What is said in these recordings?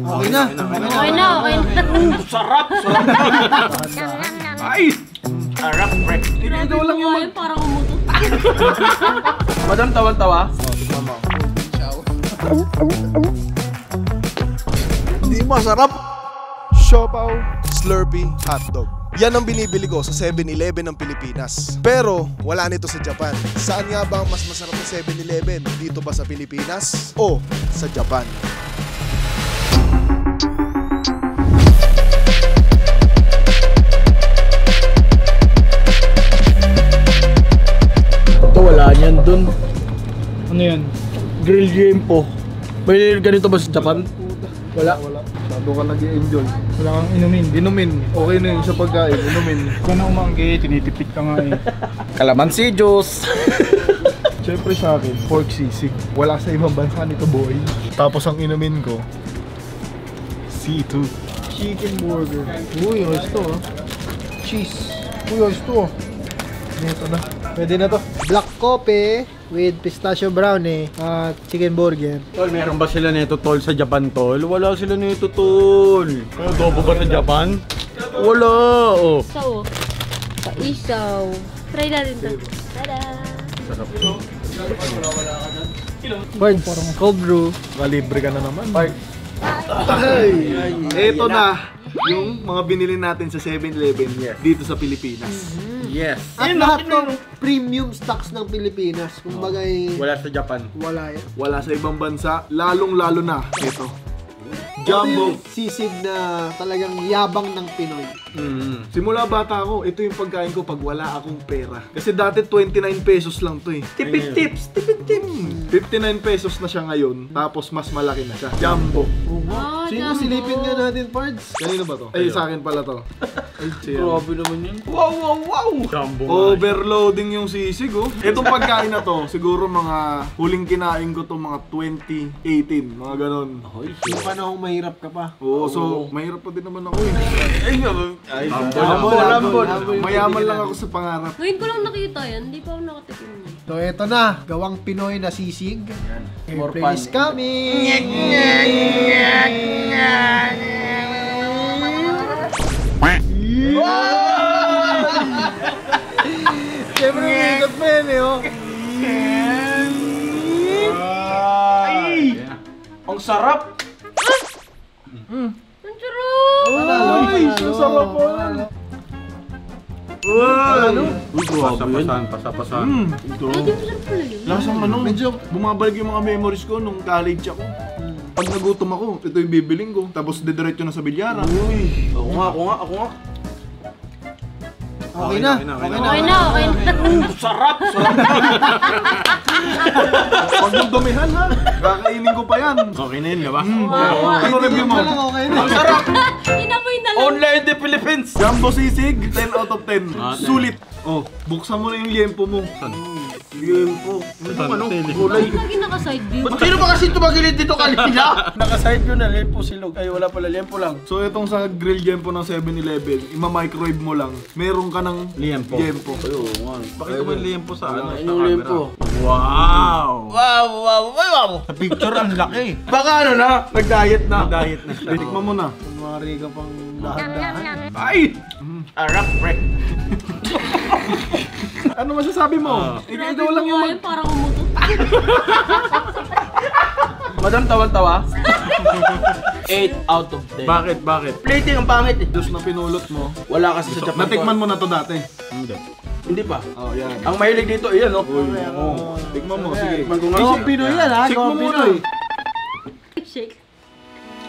Okay na. Okay na. Sarap! Ay! Sarap, pre. Ito lang yung parang umutot. Madam, tawan-tawa? Hindi masarap. Siopaw, Slurpee, hotdog. Yan ang binibili ko sa 7-Eleven ng Pilipinas. Pero wala nito sa Japan. Saan nga ba ang mas masarap na 7-Eleven? Dito ba sa Pilipinas o sa Japan? Ito, wala niyan dun. Ano yan? Grill Jempo. May ganito ba sa Japan? Wala. Masyado ka nag-i-enjoy. Wala kang inumin. Inumin. Okay na yun sa pagkain. Inumin. Kung na umanggi, tinitipid ka nga eh. Calamansi juice. Siyempre sa akin, pork sisig. Wala sa ibang bansa nito, boy. Tapos ang inumin ko, C2. Chicken burger. Uy, ayos to ah. Cheese. Uy, ayos to ah. Ito na. Pwede na to. Black coffee with pistachio brownie at chicken burger. Tol, meron ba sila nito, tol, sa Japan, tol? Wala sila nito, tol. Adobo ba sa Japan? Wala, oh. Isaw. Isaw. Try natin to. Tada! Sarap. Pards, cold brew. Kalibre ka na naman. Pards. Ay! Ito na yung mga binili natin sa 7-Eleven dito sa Pilipinas. Yes. At lahat ng premium stocks ng Pilipinas, kumbaga Wala sa Japan. wala yan. Wala sa ibang bansa, lalong-lalo na ito. Jumbo. Sisig na talagang yabang ng Pinoy. Simula bata ako, ito yung pagkain ko pag wala akong pera. Kasi dati 29 pesos lang to eh. Tipid tips, tipid tips. 59 pesos na siya ngayon, tapos mas malaki na siya. Jumbo. Ah, Sino silipin nga natin, Pards? Kanino ba to? Ay, sa akin pala to. Ay, Grabe naman yun. Wow, wow, wow! Jumbo nga. overloading yung sisig oh. Itong pagkain na to, siguro mga huling kinain ko to mga 2018, mga ganon. Yung panahong mahirap ka pa. Oo, so mahirap pa din naman ako eh. Ay, Lambon. Mayaman lang ako sa pangarap. Ngayon ko lang nakita yan. Hindi pa ako nakatikim niya. So eto na, gawang Pinoy na sisig. Airplane is coming! Siyempre may ikot pa yan eh oh. Ay! Ang sarap! Ang sarap! Ay, ang sarap po. Wow! Uy, pasapasan, pasapasan. Hindi mo sarap pala yun. Lasang ano, medyo bumabalik yung mga memories ko nung college ako. Pag nagutom ako, ito yung bibiling ko. Tapos didiretso na sa bilyara. Uy! Ako nga. Okay na. Okay na. Sarap! Pag nang dumihan ha, kakainin ko pa yan. Okay na yun, di ba? Ano review mo? Okay na. Ang sarap! Inamoy na lang. Online in the Philippines! Jumbo sisig, 10 out of 10. Sulit. Oh, buksan mo na yung liempo mo. Liempo. Ano? Kulay. Lagi naka-side view. Sino ba kasi tumagilid dito kanina? Naka-side view na, lempo silog. Ay, wala pala, lempo lang. So itong sa grill liempo ng 7-Eleven, ima-microwave mo lang. Meron ka ng Liempo. liempo. Oo, nga. Pakita mo yung lempo sa ano? Yung liempo. Wow! Wow! Sa picture, ang laki. Baka ano na? Nag-diet na. Nag-diet na. Tikman mo na. Kumari ka pang dahan-dahan. Ay! Arap, pre. Ano masasabi mo? Ikaw lang yung mag... Parang umutot. Madam, tawan-tawa? 8 out of 10. Bakit? Plating ang pangit eh. Diyos na pinulot mo. Wala kasi sa Japan. Natikman mo na to dati. Hindi pa. Oh, yan. Ang mahilig dito, iyan oh. Tikman mo, sige. Tikman ko nga. Gawang Pinoy yan ha, Tikman gawang mo muna Pinoy. Shake.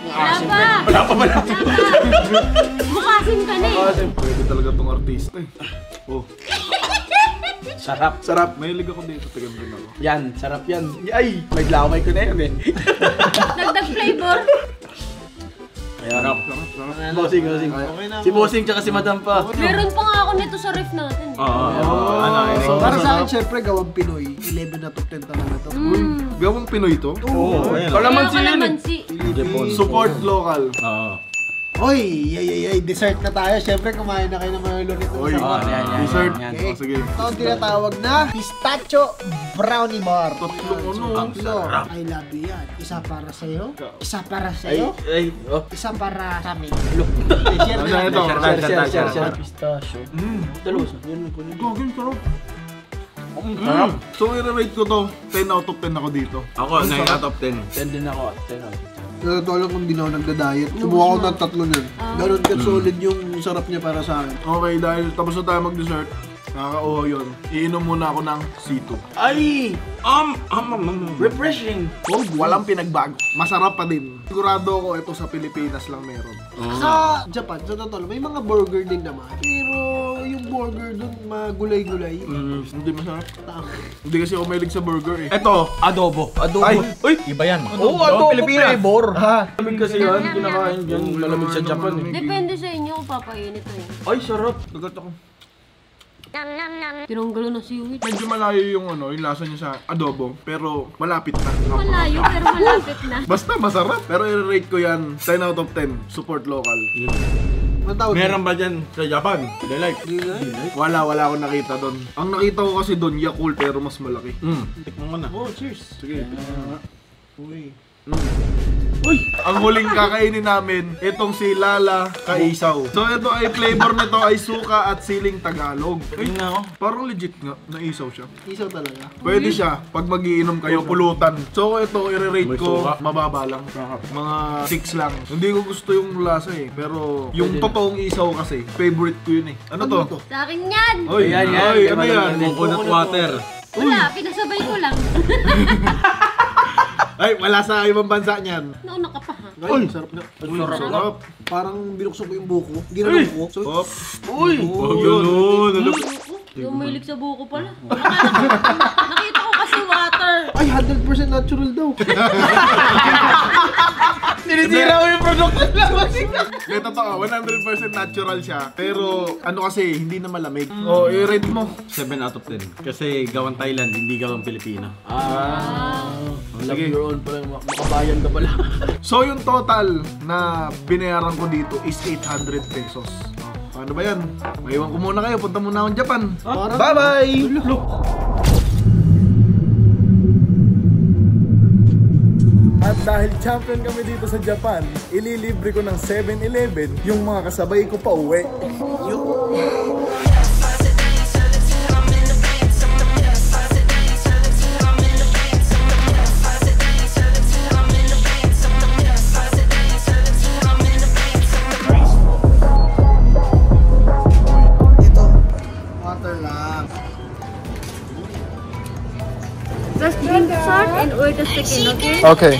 Wala pa. Mukhasim ka na eh. Pwede talaga tong artista eh. Oh, Sarap. sarap. Mahilig ako dito. Tigam din ako. Yan, sarap yan. Ay, may laway ko na yun eh. Dagdag flavor. Sarap. Bossing. Si Bossing tsaka si Madam pa. Meron pa nga ako nito sa ref natin. So para sa akin, syempre gawang Pinoy. 11 na top 10 talaga to. Gawang Pinoy to? Oo. Kalamansi yun eh. Kalamansi. Support local. Oo. Hoy, dessert na tayo. Siyempre, kumain na kayo ng mga lorito. Oy, dessert. Okay. Oh, sige. Ito ang tinatawag na pistachio brownie bar. Tatlong I love you yan. Isa para sa'yo. Isa para sa'yo. Isa para sa amin. Ano na ito? Share. Pistachio. Dalawa sa. Yan lang po nito. Gagawin sarap. Sarap. So, i-rate ko to. 10 out of 10 ako dito. Ako, 9 out of 10. 10 din ako. 10 out. Totoo lang kung di na ako nagda-diet. Subukan ko ng tatlo nun. Ganon ka solid yung sarap niya para sa akin. Okay, dahil tapos na tayo mag-dessert, nakaka-uho yun. Iinom muna ako ng C2. Ay! Refreshing. Walang pinagbago. Masarap pa din. Sigurado ako ito sa Pilipinas lang meron. Sa Japan, sa totoo lang, may mga burger din naman. Pero yung burger dun, magulay-gulay. Hindi masarap. Hindi kasi ako mahilig sa burger eh. Ito, adobo. Ay! Uy, iba yan. Oo, adobo flavor. Malamig kasi yan, kinakain dyan. Malamig sa Japan eh. Depende sa inyo kung papainit eh. Ay, sarap. Dagat ako. Tinanggalo na seaweed. Medyo malayo yung yung lasa niya sa adobo, pero malapit na. Malayo pero malapit na. Basta masarap. Pero i-rate ko yan 10 out of 10. Support local. Ang tawag Meron ba dyan sa Japan? They like. Wala akong nakita doon. Ang nakita ko kasi doon, Yakult pero mas malaki. Tikman mo na. Oh, cheers. Sige. Uy! Ang huling kakainin namin, itong si Lala Kaisaw. So ito ay flavor nito ay suka at siling Tagalog. Ay, parang legit nga, naisaw siya. Isaw talaga. Pwede siya pag magiinom kayo pulutan. So ito i-rate ko mababa lang. Mga 6 lang. Hindi ko gusto yung lasa eh. Pero yung totoong isaw kasi, favorite ko yun eh. Ano to? Sa akin yan! Oy, ay, ano yan? Coconut water. Wala, pinasabay ko lang. Ay, wala sa ibang bansa niyan. Nauna ka pa ha. Ay, sarap na. Sarap. Parang binuksan ko yung buko. Ginanong ko. So, Hop. Uy! Oh, yun. Yung mahilig sa buko pala. Nakita ko kasi water. ay, 100% natural daw. Tinitira ko yung produkto lang. May totoo, 100% natural siya. Pero ano kasi, hindi na malamig. Oh, i-rate mo. 7 out of 10. Kasi gawang Thailand, hindi gawang Pilipino. Sige. Yun pala, makabayan ka pala. So yung total na binayaran ko dito is 800 pesos. Paano ba yan? Maiwan ko muna kayo, punta muna akong Japan. Bye-bye! At dahil champion kami dito sa Japan, ililibre ko ng 7-Eleven yung mga kasabay ko pa uwi. Ito, water lang. Just drink short and order chicken, okay? Okay.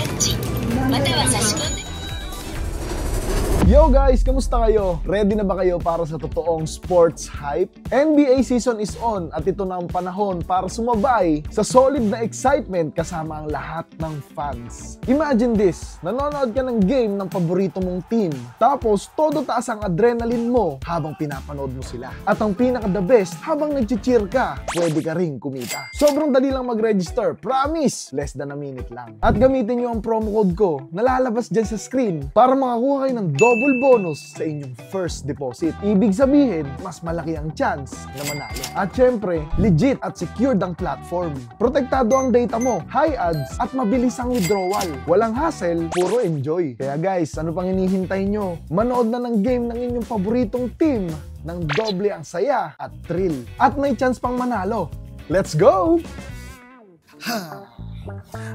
Yo guys, kamusta kayo? Ready na ba kayo para sa totoong sports hype? NBA season is on at ito na ang panahon para sumabay sa solid na excitement kasama ang lahat ng fans. Imagine this, nanonood ka ng game ng paborito mong team, tapos todo taas ang adrenaline mo habang pinapanood mo sila. At ang pinaka the best, habang nag-cheer ka, pwede ka ring kumita. Sobrang dali lang mag-register, promise! Less than a minute lang. At gamitin nyo ang promo code ko na lalabas dyan sa screen para makakuha kayo ng double bonus sa inyong first deposit. Ibig sabihin, mas malaki ang chance na manalo. At syempre, legit at secured ang platform. Protektado ang data mo, high ads, at mabilis ang withdrawal. Walang hassle, puro enjoy. Kaya guys, ano pang hinihintay nyo? Manood na ng game ng inyong paboritong team ng doble ang saya at thrill. At may chance pang manalo. Let's go!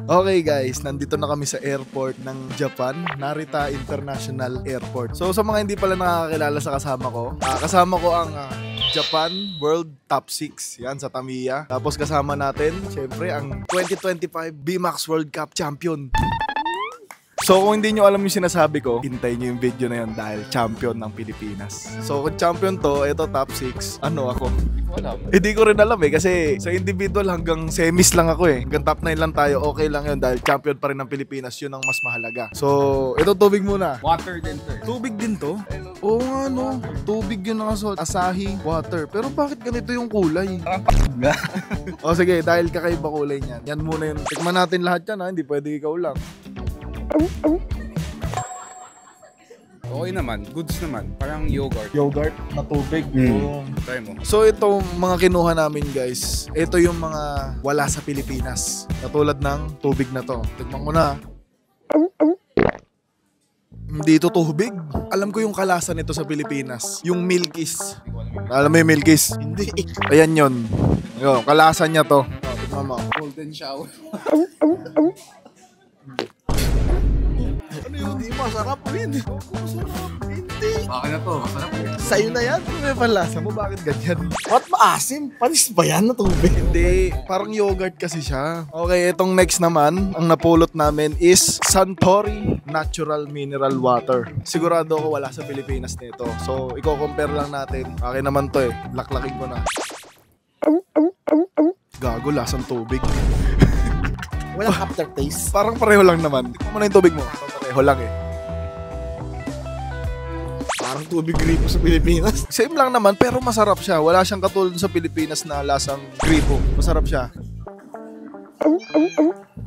Okay guys, nandito na kami sa airport ng Japan, Narita International Airport. So sa mga hindi pala nakakakilala sa kasama ko ang Japan World Top 6, yan sa Tamiya. Tapos kasama natin, syempre, ang 2025 BMAX World Cup Champion. So kung hindi nyo alam yung sinasabi ko, hintayin nyo yung video na yun dahil champion ng Pilipinas. So kung champion to, ito top 6, ano ako? Hindi ko rin alam eh, kasi sa individual hanggang semis lang ako eh. Hanggang top 9 lang tayo, okay lang yun dahil champion pa rin ng Pilipinas, yun ang mas mahalaga. So ito tubig muna. Water din to. Tubig din to? Oo nga no, tubig yun nakasuot. Asahi, water. Pero bakit ganito yung kulay? O sige, dahil kakaiba kulay niyan. Yan muna yun. Tikman natin lahat yan ha, hindi pwede ikaw lang. Okay naman, goods naman. Parang yogurt. Yogurt na tubig. Try mo. So itong mga kinuha namin guys, ito yung mga wala sa Pilipinas. Katulad ng tubig na to. Tignan ko na. Hindi ito tubig. Alam ko yung kalasa nito sa Pilipinas. Yung Milkis. Alam mo yung Milkis? Hindi. Ayan yun. Yo, kalasa niya to. Tignan mo. Golden shower. Ano yun? Hindi masarap rin. Hindi. Bakit na to? Masarap eh. Sa'yo na yan. Ano yung palasa mo? Bakit ganyan? What maasim? Panis ba yan na tubig? Hindi. Parang yogurt kasi siya. Okay, itong next naman, ang napulot namin is Suntory Natural Mineral Water. Sigurado ako wala sa Pilipinas nito. So, i-compare lang natin. Akin naman to eh. Laklakin ko na. Gago, lasang tubig. Walang aftertaste. Parang pareho lang naman. Tignan mo na yung tubig mo. Pareho lang eh. Parang tubig gripo sa Pilipinas. Same lang naman, pero masarap siya. Wala siyang katulad sa Pilipinas na lasang gripo. Masarap siya.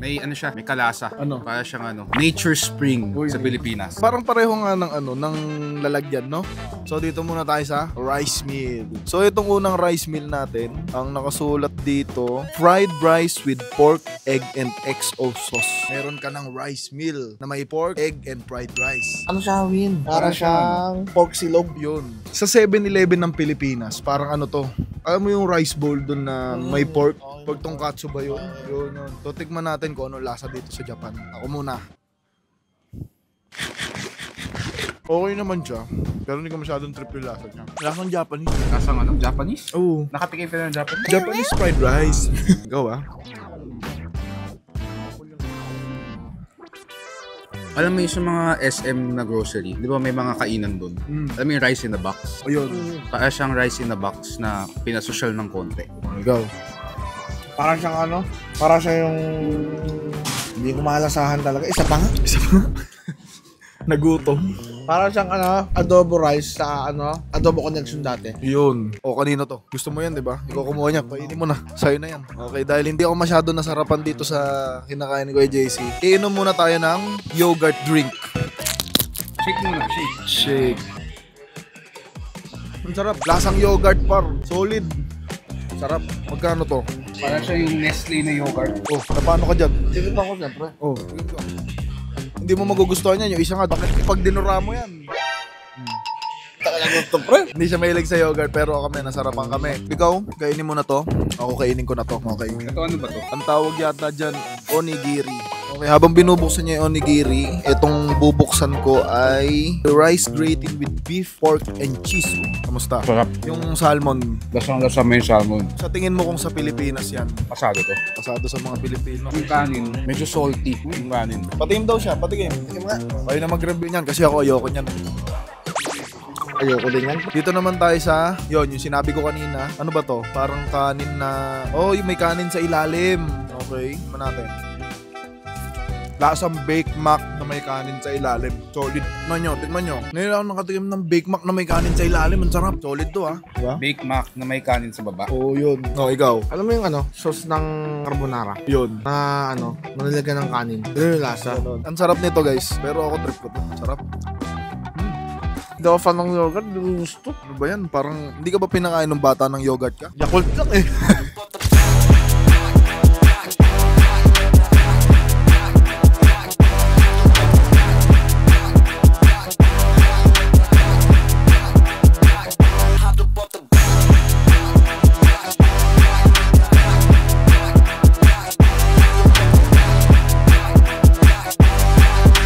May ano siya, may kalasa. Ano? Para siyang ano, nature spring sa Pilipinas. Parang pareho nga ng ano, ng lalagyan, no? So dito muna tayo sa rice meal. So itong unang rice meal natin, ang nakasulat dito, fried rice with pork, egg, and XO sauce. Meron ka ng rice meal na may pork, egg, and fried rice. Ano siya, Win? Para siyang pork silog. Yun. Sa 7-Eleven ng Pilipinas, parang ano to? Alam mo yung rice bowl dun na may pork? Pork tonkatsu ba yun? Yun. So tikman natin kung ano lasa dito sa Japan. Ako muna. Okay naman siya. Pero hindi ko masyadong trip yung lasa niya. Lasang Japanese. Lasang ano, Japanese? Oo. Nakatikim ka ng Japanese? Japanese fried rice. Go ah. Alam mo yung sa mga SM na grocery, di ba may mga kainan doon? Alam mo yung rice in a box? O yun. Para siyang rice in a box na pinasosyal ng konti. Go. Para siyang ano? Para siya yung... Hindi ko malasahan talaga. Isa pa nga. Nagutom. Para siyang ano, adobo rice sa ano, adobo connection dati. Yun. O kanino to? Gusto mo yan, di ba? Ikaw kumuha niya. Kainin mo na. Sa'yo na yan. Okay, dahil hindi ako masyado nasarapan dito sa kinakain ni Kuya JC, iinom muna tayo ng yogurt drink. Shake muna, shake. Shake. Ang sarap. Lasang yogurt par. Solid. Sarap. Magkano to? Para siya yung Nestle na yogurt. Oh, napano ka dyan? Sige pa ko siyempre. Oh. Hindi mo magugustuhan yan. Yung isa nga, bakit pag dinura mo yan? Talagang to, pre. Hindi siya mahilig sa yogurt, pero kami, nasarapan kami. Ikaw, kainin mo na to. Ako kainin ko na to. Okay. Ito ano ba to? Ang tawag yata dyan, onigiri. Okay, habang binubuksan niya yung onigiri, itong bubuksan ko ay rice gratin with beef, pork, and cheese. Kamusta? Sarap. Yung salmon, Lasang-lasa mo yung salmon. sa tingin mo kung sa Pilipinas yan, Pasado to. pasado sa mga Pilipino. Yung kanin, medyo salty. Yung kanin. Patingin daw siya, patingin. Sige nga. Kayo na mag-review niyan kasi ako ayoko niyan. Ayoko din yan. Dito naman tayo sa, yung sinabi ko kanina. Ano ba to? Parang kanin na, oh, yung may kanin sa ilalim. Okay, man natin. Lasang Bake Mac na may kanin sa ilalim. Solid. Tignan nyo. Ngayon ako nakatikim ng Bake Mac na may kanin sa ilalim. Ang sarap. Solid to ha. Bake Mac na may kanin sa baba. Oo, yun. Oh, ikaw. Alam mo yung ano, sauce ng carbonara Yun. na ano, manilagyan ng kanin. Yun yung lasa. Ang sarap nito guys. Pero ako trip ko to. Sarap. Hindi ako fan ng yogurt, hindi ko gusto. Ano ba yan? Parang hindi ka ba pinakain ng bata ng yogurt ka? Yakult lang eh.